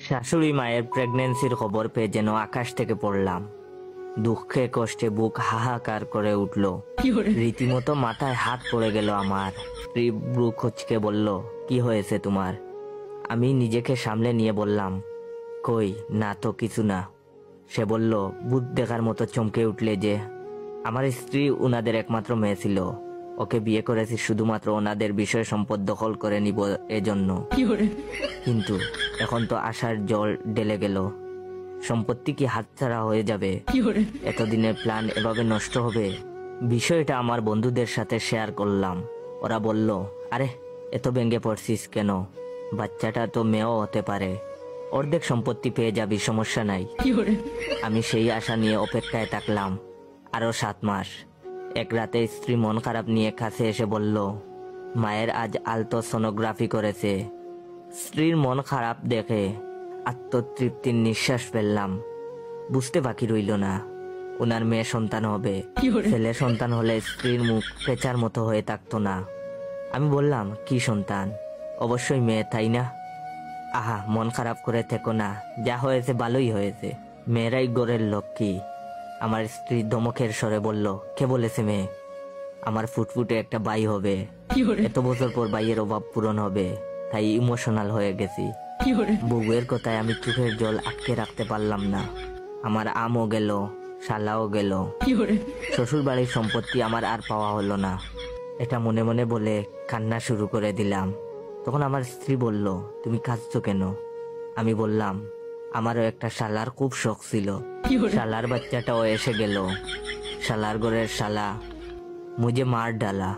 শাশুড়ি মায়ের প্রেগন্যান্সির খবর পেয়ে যেন আকাশ থেকে পড়লাম। দুঃখে কষ্টে বুক হাহাকার করে উঠল। রীতিমতো মাথায় হাত পড়ে গেল আমার। স্ত্রী ব্রু কুঁচকে বলল, কি হয়েছে তোমার? আমি নিজেকে সামলে নিয়ে বললাম, কই না তো কিছু না। সে বলল, ভূত দেখার মতো চমকে উঠলে যে। আমার স্ত্রী উনাদের একমাত্র মেয়ে ছিল। ওকে বিয়ে করেছি শুধুমাত্র ওনাদের বিষয় সম্পদ দখল করে নিব এজন্য। কিন্তু এখন তো আশার জল ঢেলে গেল। সম্পত্তি কি হাতছাড়া হয়ে যাবে? এতদিনের প্ল্যান এভাবে নষ্ট হবে? বিষয়টা আমার বন্ধুদের সাথে শেয়ার করলাম। ওরা বলল, আরে এত ভেঙে পড়ছিস কেন? বাচ্চাটা তো মেয়েও হতে পারে, অর্ধেক সম্পত্তি পেয়ে যাবি, সমস্যা নাই। আমি সেই আশা নিয়ে অপেক্ষায় থাকলাম আরো 7 মাস। এক রাতে স্ত্রী মন খারাপ নিয়ে কাছে এসে বলল, মায়ের আজ আলট্রাসোনোগ্রাফি করেছে। স্ত্রীর মন খারাপ দেখে আত্মতৃপ্তির নিঃশ্বাস ফেললাম। বুঝতে বাকি রইল না, ওনার মেয়ে সন্তান হবে। ছেলে সন্তান হলে স্ত্রীর মুখ পেঁচার মতো হয়ে থাকতো না। আমি বললাম, কি সন্তান? অবশ্যই মেয়ে, তাই না? আহা, মন খারাপ করে থেকো না, যা হয়েছে ভালোই হয়েছে, মেয়েরাই গড়ের লক্ষ্মী। আমার স্ত্রী ধমকের স্বরে বলল, কে বলেছে মেয়ে? আমার ফুটফুটে একটা ভাই হবে। এত বছর পর ভাইয়ের অভাব পূরণ হবে, তাই ইমোশনাল হয়ে গেছি। বউয়ের কথায় আমি চোখের জল আটকে রাখতে পারলাম না। আমার আমও গেল, শালাও গেল। শ্বশুর বাড়ির সম্পত্তি আমার আর পাওয়া হলো না। এটা মনে মনে বলে কান্না শুরু করে দিলাম। তখন আমার স্ত্রী বলল, তুমি কাঁদছো কেন? আমি বললাম, আমারও একটা শালার খুব শখ ছিল। শালার বাচ্চাটাও এসে গেল। শালার ঘরের শালা মুঝে মার ডালা।